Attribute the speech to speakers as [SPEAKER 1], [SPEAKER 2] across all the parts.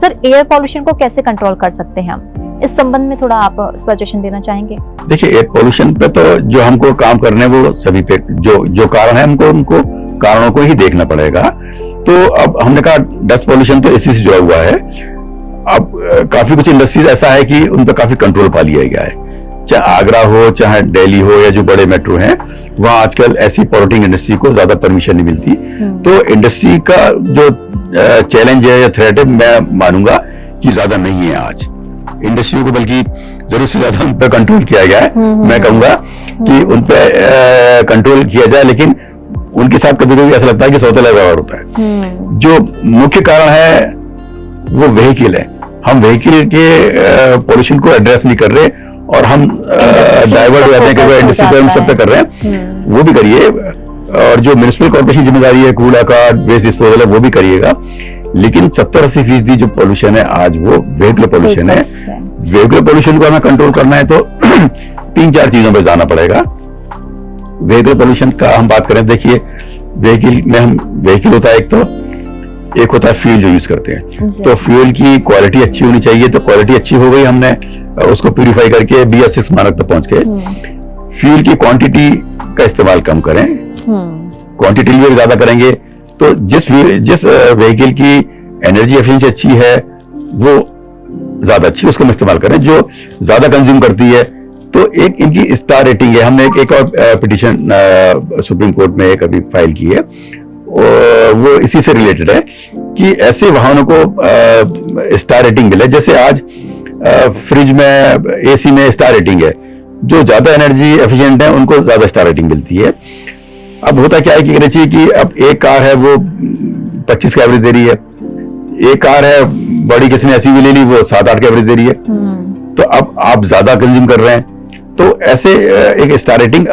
[SPEAKER 1] Sir air pollution को कैसे control कर सकते हैं हम, इस संबंध में थोड़ा आप सजेशन देना चाहेंगे?
[SPEAKER 2] देखिए, एयर पॉल्यूशन पे तो जो हमको काम करने वो सभी पे जो कारण है हमको उनको कारणों को ही देखना पड़ेगा। तो अब हमने कहा डस्ट पॉल्यूशन तो इसी से जुड़ा हुआ है। अब काफी कुछ इंडस्ट्रीज ऐसा है कि उन पर काफी कंट्रोल पा लिया गया है, चाहे आगरा हो चाहे दिल्ली हो या जो बड़े मेट्रो हैं, वहां आजकल ऐसी पॉल्यूटिंग इंडस्ट्री को ज्यादा परमिशन नहीं मिलती। तो इंडस्ट्री का जो चैलेंज है या थ्रेट है, मैं मानूंगा कि ज्यादा नहीं है आज इंडस्ट्री को, बल्कि जरूर से ज्यादा उन पर कंट्रोल किया गया है। मैं कहूंगा कि उन पर कंट्रोल किया जाए, लेकिन उनके साथ कभी कभी ऐसा लगता है कि सौतेला व्यवहार होता है। जो मुख्य कारण है वो व्हीकल है। हम व्हीकल के पॉल्यूशन को एड्रेस नहीं कर रहे और हम डाइवर्ट हो जाते हैं कि इंडस्ट्री पे हम सब पे कर रहे हैं। वो भी करिए, और जो म्युनिसिपल कॉर्पोरेशन जिम्मेदारी है कूड़ा का वेस्ट डिस्पोजल है वो भी करिएगा, लेकिन 70-80% जो पोल्यूशन है आज वो व्हीकल पोल्यूशन है। व्हीकल पोल्यूशन को हमें कंट्रोल करना है तो 3-4 चीजों पे जाना पड़ेगा। व्हीकल पोल्यूशन का हम बात करें, देखिए व्हीकल में हम व्हीकल होता है एक होता है फ्यूल जो यूज करते हैं, तो फ्यूल की क्वालिटी अच्छी होनी चाहिए। तो क्वालिटी अच्छी हो गई, हमने उसको प्यूरिफाई करके BS6 मानक तक पहुंच गए। फ्यूल की क्वांटिटी का इस्तेमाल कम करें, क्वांटिटी भी ज्यादा करेंगे तो जिस व्हीकल की एनर्जी एफिशिएंसी अच्छी है वो ज्यादा अच्छी, उसको हम इस्तेमाल करें। जो ज्यादा कंज्यूम करती है तो एक इनकी स्टार रेटिंग है। हमने एक और पिटीशन सुप्रीम कोर्ट में एक अभी फाइल की है, वो इसी से रिलेटेड है कि ऐसे वाहनों को स्टार रेटिंग मिले। जैसे आज फ्रिज में, AC में स्टार रेटिंग है, जो ज्यादा एनर्जी एफिशिएंट है उनको ज्यादा स्टार रेटिंग मिलती है। अब होता क्या है कि कहना चाहिए कि अब एक कार है वो 25 का एवरेज दे रही है, एक कार है बड़ी किसी ने SUV ले ली वो 7-8 का एवरेज दे रही है। तो अब आप ज्यादा कंज्यूम कर रहे हैं, तो ऐसे एक स्टार रेटिंग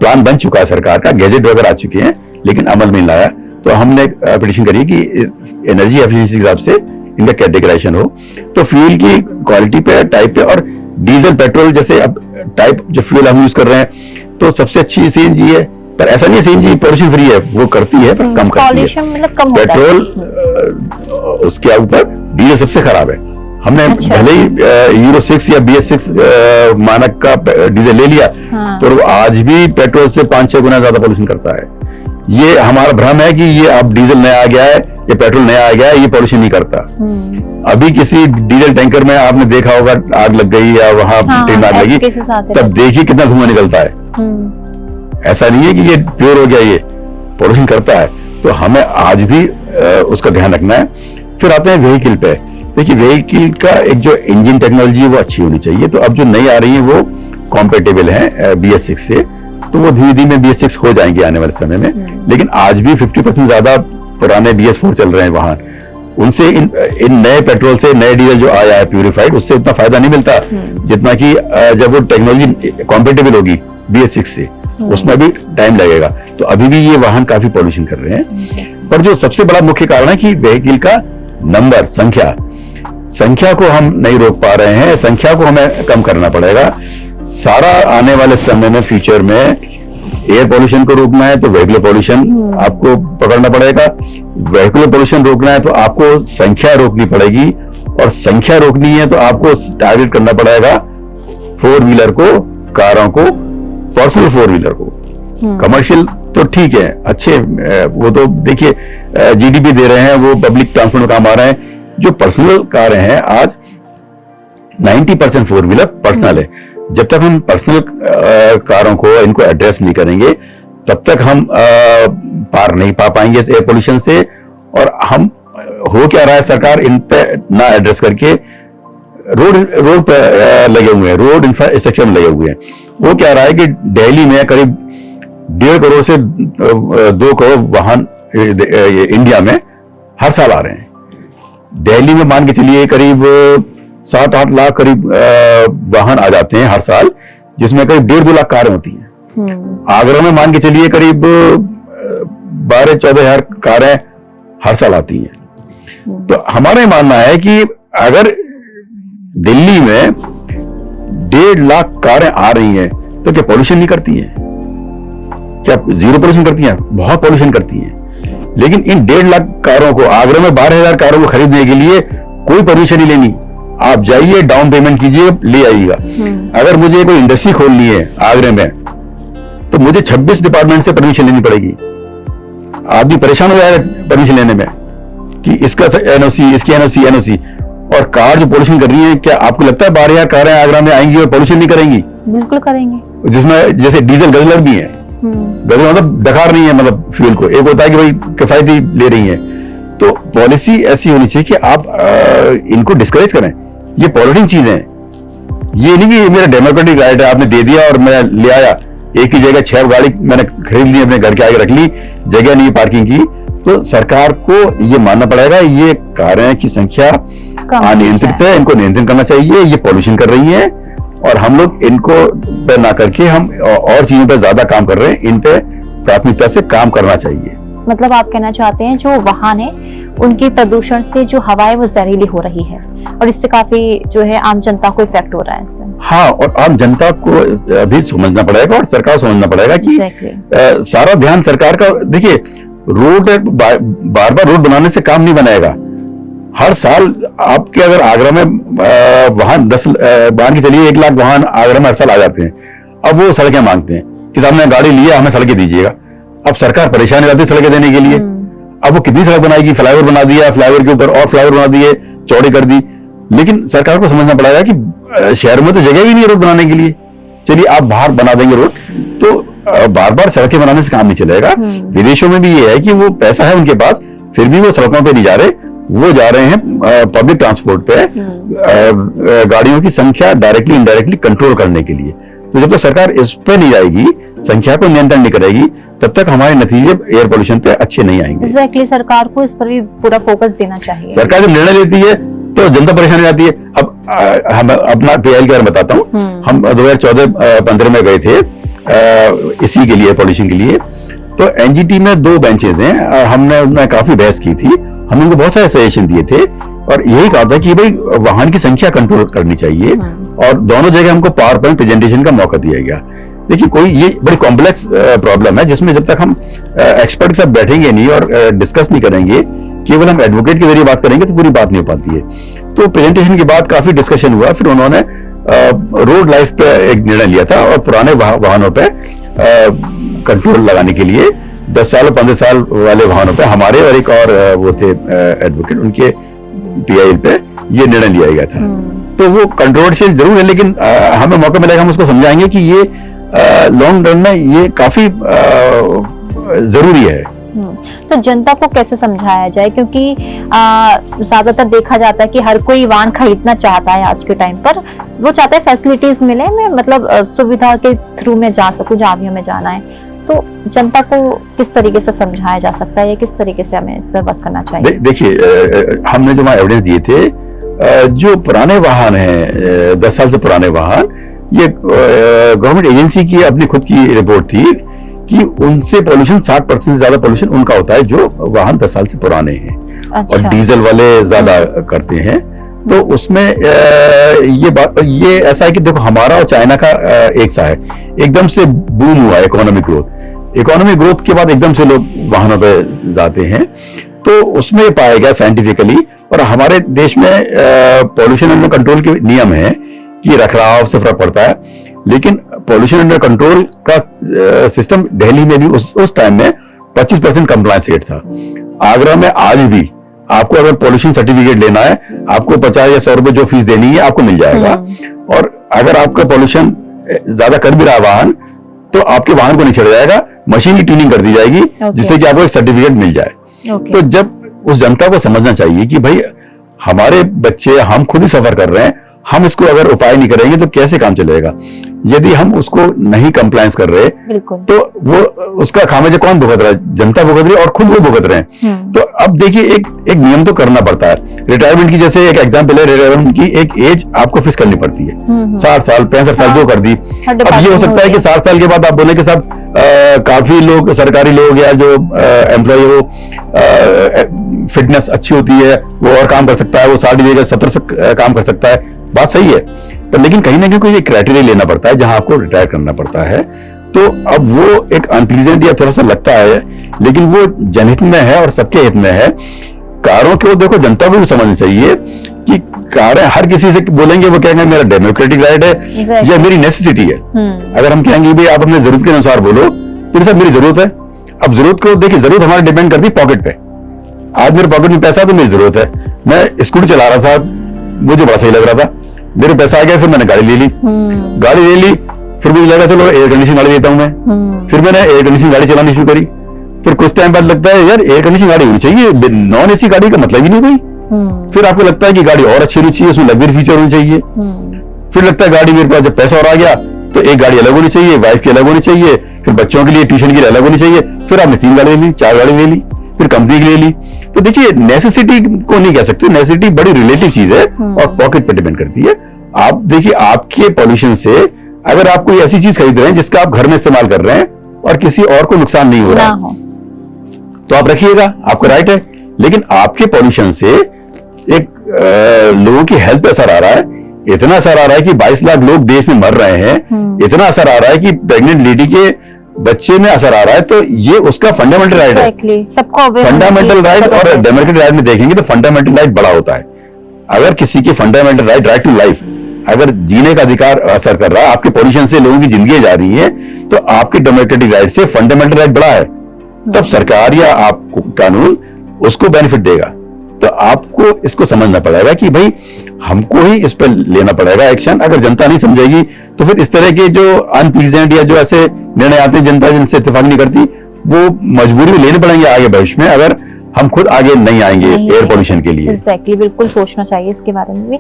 [SPEAKER 2] प्लान बन चुका है सरकार का, गैजेट वगैरह आ चुके हैं, लेकिन अमल में नहीं लाया। तो हमने पिटीशन करी कि एनर्जी एफिशिएंसी के हिसाब से इनका कैटेगराइजेशन हो। तो फ्यूल की क्वालिटी पे, टाइप पे, और डीजल पेट्रोल जैसे अब टाइप जो फ्यूल हम यूज कर रहे हैं तो सबसे अच्छी CNG है, पर ऐसा नहीं है CNG पॉल्यूशन फ्री है, वो करती है पर कम करती है।
[SPEAKER 1] मतलब कम
[SPEAKER 2] पेट्रोल उसके ऊपर, डीजल सबसे खराब है। हमने भले ही Euro 6 या BS6 मानक का डीजल ले लिया, तो वो आज भी पेट्रोल से 5-6 गुना ज्यादा पॉल्यूशन करता है। ये हमारा भ्रम है कि ये अब डीजल नया आ गया है, ये पेट्रोल नया आ गया है, ये पॉल्यूशन नहीं करता। अभी किसी डीजल टैंकर में आपने देखा होगा आग लग गई या वहां ट्रेन आग लगी, तब देखिए कितना धुआं निकलता है। ऐसा नहीं है कि ये प्योर हो गया, ये पॉल्यूशन करता है। तो हमें आज भी उसका ध्यान रखना है। फिर आते हैं व्हीकल पे। देखिए व्हीकल का एक जो इंजन टेक्नोलॉजी है वो अच्छी होनी चाहिए। तो अब जो नई आ रही है वो कॉम्पेटेबल है BS6 से, तो वो धीरे धीरे BS6 हो जाएंगे आने वाले समय में। लेकिन आज भी 50% ज्यादा पुराने BS4 चल रहे हैं वाहन। उनसे इन नए पेट्रोल से, नए डीजल जो आया है प्यूरिफाइड, उससे उतना फायदा नहीं मिलता जितना कि जब वो टेक्नोलॉजी कॉम्पेटेबल होगी BS6 से, उसमें भी टाइम लगेगा। तो अभी भी ये वाहन काफी पॉल्यूशन कर रहे हैं। पर जो सबसे बड़ा मुख्य कारण है कि व्हीकल का नंबर, संख्या को हम नहीं रोक पा रहे हैं। संख्या को हमें कम करना पड़ेगा। सारा आने वाले समय में, फ्यूचर में एयर पॉल्यूशन को रोकना है तो व्हीकल पॉल्यूशन आपको पकड़ना पड़ेगा। व्हीकल पॉल्यूशन रोकना है तो आपको संख्या रोकनी पड़ेगी, और संख्या रोकनी है तो आपको टारगेट करना पड़ेगा 4 व्हीलर को, कारों को, पर्सनल 4 व्हीलर को। कमर्शियल तो ठीक है, अच्छे, वो तो देखिए GDP दे रहे हैं, वो पब्लिक ट्रांसपोर्ट में काम आ रहे हैं। जो पर्सनल कारें हैं आज 90% 4 व्हीलर पर्सनल है। जब तक हम पर्सनल कारों को, इनको एड्रेस नहीं करेंगे, तब तक हम पार नहीं पा पाएंगे एयर पोल्यूशन से। और हम हो क्या रहा है, सरकार इन पे ना एड्रेस करके रोड पे लगे हुए हैं, रोड इंफ्रास्ट्रक्चर में लगे हुए हैं। वो क्या रहा है कि दिल्ली में करीब 1.5 करोड़ से 2 करोड़ वाहन इंडिया में हर साल आ रहे हैं। दिल्ली में मान के चलिए करीब 7-8 लाख करीब वाहन आ जाते हैं हर साल, जिसमें करीब 1.5-2 लाख कारें होती हैं। आगरा में मान के चलिए करीब 12-14 हजार कारें हर साल आती हैं। तो हमारा मानना है कि अगर दिल्ली में 1.5 लाख कारें आ रही हैं तो क्या पॉल्यूशन नहीं करती हैं? क्या जीरो पॉल्यूशन करती हैं? बहुत पॉल्यूशन करती हैं। लेकिन इन 1.5 लाख कारों को, आगरा में 12,000 कारों को खरीदने के लिए कोई परमिशन नहीं लेनी, आप जाइए डाउन पेमेंट कीजिए ले आइएगा। अगर मुझे कोई इंडस्ट्री खोलनी है आगरे में तो मुझे 26 डिपार्टमेंट से परमिशन लेनी पड़ेगी। आदमी परेशान हो जाएगा परमिशन लेने में कि इसका एनओसी, इसकी एनओसी। और कार जो पोल्यूशन कर रही है, क्या आपको लगता है 12,000 कारें आगरा में आएंगी और पोल्यूशन नहीं करेंगी?
[SPEAKER 1] बिल्कुल करेंगे।
[SPEAKER 2] जिसमें जैसे डीजल गजलर भी है, गजलर मतलब डकार नहीं है, मतलब फ्यूल को, एक होता है कि भाई किफायती ले रही है। तो पॉलिसी ऐसी होनी चाहिए कि आप इनको डिस्करेज करें। ये पॉलिटिक चीजें हैं, ये नहीं कि मेरा डेमोक्रेटिक राइट है, आपने दे दिया और मैं ले आया, एक ही जगह 6 गाड़ी मैंने खरीद ली, अपने घर के आगे रख ली, जगह नहीं पार्किंग की। तो सरकार को ये मानना पड़ेगा ये कारें की संख्या अनियंत्रित है, इनको नियंत्रण करना चाहिए, ये पॉल्यूशन कर रही है और हम लोग इनको पे ना करके हम और चीजों पे ज्यादा काम कर रहे हैं, इन पे प्राथमिकता से काम करना चाहिए।
[SPEAKER 1] मतलब आप कहना चाहते हैं जो वाहन है उनके प्रदूषण से जो हवा है वो जहरीली हो रही है और इससे काफी जो है आम जनता को इफेक्ट हो रहा है इससे।
[SPEAKER 2] हाँ, और आम जनता को अभी समझना पड़ेगा और सरकार को समझना पड़ेगा कि सारा ध्यान सरकार का, देखिए रोड बार बार रोड बनाने से काम नहीं बनेगा। हर साल आपके अगर आगरा में वाहन 10 मान के चलिए 1 लाख वाहन आगरा में हर साल आ जाते हैं। अब वो सड़कें मांगते हैं कि साहब ने गाड़ी ली है, हमें सड़कें दीजिएगा। अब सरकार परेशान हो जाती है सड़कें देने के लिए। अब वो कितनी सड़क बनाएगी, फ्लाईओवर बना दिया, फ्लाईओवर के ऊपर और फ्लाईओवर बना दिए, चौड़ी कर दी। लेकिन सरकार को समझना पड़ेगा कि शहर में तो जगह भी नहीं है रोड बनाने के लिए। चलिए आप बाहर बना देंगे रोड, तो बार बार सड़कें बनाने से काम नहीं चलेगा। विदेशों में भी ये है कि वो पैसा है उनके पास, फिर भी वो सड़कों पे नहीं जा रहे, वो जा रहे हैं पब्लिक ट्रांसपोर्ट पे, गाड़ियों की संख्या डायरेक्टली इनडायरेक्टली कंट्रोल करने के लिए। तो जब तक सरकार इस पे नहीं जाएगी, संख्या को नियंत्रण नहीं करेगी, तब तक हमारे नतीजे एयर पोल्यूशन पे अच्छे नहीं आएंगे।
[SPEAKER 1] एग्जैक्टली, सरकार को इस पर भी पूरा फोकस देना चाहिए।
[SPEAKER 2] सरकार जब निर्णय लेती है तो जनता परेशान हो जाती है। अब हम अपना पीआईएल के बारे में बताता हूँ। हम 2014-15 में गए थे इसी के लिए, पॉल्यूशन के लिए। तो एनजीटी में 2 बेंचेस हैं और हमने उनमें काफी बहस की थी। हमने उनको बहुत सारे सजेशन दिए थे और यही कहा था कि भाई वाहन की संख्या कंट्रोल करनी चाहिए और दोनों जगह हमको पावर पॉइंट प्रेजेंटेशन का मौका दिया गया। देखिए कोई ये बड़ी कॉम्प्लेक्स प्रॉब्लम है जिसमें जब तक हम एक्सपर्ट के साथ बैठेंगे नहीं और डिस्कस नहीं करेंगे, केवल हम एडवोकेट के जरिए बात करेंगे तो पूरी बात नहीं हो पाती है। तो प्रेजेंटेशन के बाद काफी डिस्कशन हुआ, फिर उन्होंने रोड लाइफ पे एक निर्णय लिया था और पुराने वाहनों पे कंट्रोल लगाने के लिए 10 साल और 15 साल वाले वाहनों पे हमारे और एक और वो थे एडवोकेट, उनके पीआईएल पे ये निर्णय लिया गया था। तो वो कंट्रोवर्शियल जरूर है, लेकिन हमें मौका मिलेगा हम उसको समझाएंगे कि ये लॉन्ग रन में ये काफी जरूरी है।
[SPEAKER 1] तो जनता को कैसे समझाया जाए, क्योंकि ज्यादातर देखा जाता है कि हर कोई वाहन खरीदना चाहता है आज के टाइम पर, वो चाहता है फैसिलिटीज मिले, मैं मतलब सुविधा के थ्रू में जा सकूं जहाँ भी हमें जाना है। तो जनता को किस तरीके से समझाया जा सकता है या किस तरीके से हमें इस पर वर्क करना चाहिए?
[SPEAKER 2] देखिए हमने जो एविडेंस दिए थे, जो पुराने वाहन हैं 10 साल से पुराने वाहन, ये गवर्नमेंट एजेंसी की अपनी खुद की रिपोर्ट थी कि उनसे पोल्यूशन 60% से ज्यादा पोल्यूशन उनका होता है जो वाहन 10 साल से पुराने हैं। अच्छा। और डीजल वाले ज्यादा करते हैं। तो उसमें ये ऐसा है कि देखो हमारा और चाइना का एक सा है, एकदम से बूम हुआ इकोनॉमिक ग्रोथ के बाद एकदम से लोग वाहनों पे जाते हैं। तो उसमें पाया गया साइंटिफिकली, और हमारे देश में पॉल्यूशन अंडर कंट्रोल के नियम है कि रखरखाव से फर्क पड़ता है, लेकिन पॉल्यूशन अंडर कंट्रोल का सिस्टम दिल्ली में भी उस टाइम में 25% कंप्लायंस रेट था। आगरा में आज भी आपको अगर पॉल्यूशन सर्टिफिकेट लेना है, आपको 50 या 100 रुपए जो फीस देनी है आपको मिल जाएगा। और अगर आपका पॉल्यूशन ज्यादा कर भी रहा वाहन, तो आपके वाहन को नहीं छेड़ा जाएगा, मशीन की ट्यूनिंग कर दी जाएगी जिससे कि आपको एक सर्टिफिकेट मिल जाए। तो जब उस जनता को समझना चाहिए कि भाई हमारे बच्चे, हम खुद ही सफर कर रहे हैं, हम इसको अगर उपाय नहीं करेंगे तो कैसे काम चलेगा। यदि हम उसको नहीं कंप्लायंस कर रहे तो वो उसका खामियाजा कौन भुगत रहा है? जनता भुगत रही है और खुद वो भुगत रहे हैं। तो अब देखिए एक नियम तो करना पड़ता है। रिटायरमेंट की जैसे एक एग्जांपल है, रिटायरमेंट की एक एज आपको फिक्स करनी पड़ती है, 60 साल 65 साल जो कर दी। अब ये हो सकता है कि 60 साल के बाद आप बोले कि साहब काफी लोग, सरकारी लोग या जो एम्प्लॉय हो, फिटनेस अच्छी होती है, वो और काम कर सकता है, वो 60 की जगह 70 से काम कर सकता है, बात सही है। पर लेकिन कहीं ना कहीं कोई क्राइटेरिया लेना पड़ता है जहां आपको रिटायर करना पड़ता है। तो अब वो एक अनप्लीजेंट या थोड़ा सा लगता है, लेकिन वो जनहित में है और सबके हित में है। कारों को देखो जनता को भी समझना चाहिए सरकार है, हर किसी से बोलेंगे वो कहेंगे मेरा डेमोक्रेटिक राइट है या मेरी नेसेसिटी है। अगर हम कहेंगे भाई आप अपने जरूरत के अनुसार बोलो तो साहब मेरी जरूरत है। अब जरूरत को देखिए, जरूरत हमारी डिपेंड करती है पॉकेट पे। आज मेरे पॉकेट में पैसा तो मेरी जरूरत है, मैं स्कूटी चला रहा था, मुझे बड़ा सही लग रहा था, मेरे पैसा आ गया, फिर मैंने गाड़ी ले ली। गाड़ी ले ली, फिर मुझे लगा चलो एयर कंडीशन गाड़ी लेता हूं मैं, फिर मैंने एयर कंडीशन गाड़ी चलानी शुरू करी। फिर कुछ टाइम बाद लगता है यार एयर कंडीशन गाड़ी होनी चाहिए, नॉन एसी गाड़ी का मतलब ही नहीं कोई। फिर आपको लगता है कि गाड़ी और अच्छी होनी चाहिए, उसमें लग्जरी फीचर होनी चाहिए। फिर लगता है गाड़ी मेरे पास जब पैसा और आ गया तो एक गाड़ी अलग होनी चाहिए, वाइफ की अलग होनी चाहिए, फिर बच्चों के लिए ट्यूशन के लिए अलग होनी चाहिए। फिर आपने 3 गाड़ी ले ली, 4 गाड़ी ले ली, फिर कंपनी की ले ली। तो देखिए नेसेसिटी को नहीं कह सकते, नेसेसिटी बड़ी रिलेटिव चीज है और पॉकेट पे डिपेंड करती है। आप देखिए आपके पॉल्यूशन से अगर आप कोई ऐसी चीज खरीद रहे हैं जिसका आप घर में इस्तेमाल कर रहे हैं और किसी और को नुकसान नहीं हो रहा है तो आप रखिएगा, आपका राइट है। लेकिन आपके पॉल्यूशन से एक लोगों की हेल्थ पे असर आ रहा है, इतना असर आ रहा है कि 22 लाख लोग देश में मर रहे हैं, इतना असर आ रहा है कि प्रेग्नेंट लेडी के बच्चे में असर आ रहा है, तो ये उसका फंडामेंटल राइट है। फंडामेंटल राइट और डेमोक्रेटिक राइट में देखेंगे तो फंडामेंटल राइट बड़ा होता है। अगर किसी की फंडामेंटल राइट टू लाइफ, अगर जीने का अधिकार असर कर रहा है, आपके पॉल्यूशन से लोगों की जिंदगी जा रही है, तो आपके डेमोक्रेटिक राइट से फंडामेंटल राइट बड़ा है, तब सरकार या आपको कानून उसको बेनिफिट देगा। तो आपको इसको समझना पड़ेगा कि भाई हमको ही इस पर लेना पड़ेगा एक्शन। अगर जनता नहीं समझेगी तो फिर इस तरह के जो अनप्लीजेंट या जो ऐसे निर्णय आते हैं जनता जिनसे इत्तेफाक नहीं करती, वो मजबूरी में लेने पड़ेंगे आगे भविष्य में, अगर हम खुद आगे नहीं आएंगे एयर पोल्यूशन के लिए।
[SPEAKER 1] एग्जैक्टली, बिल्कुल सोचना चाहिए इसके बारे में भी।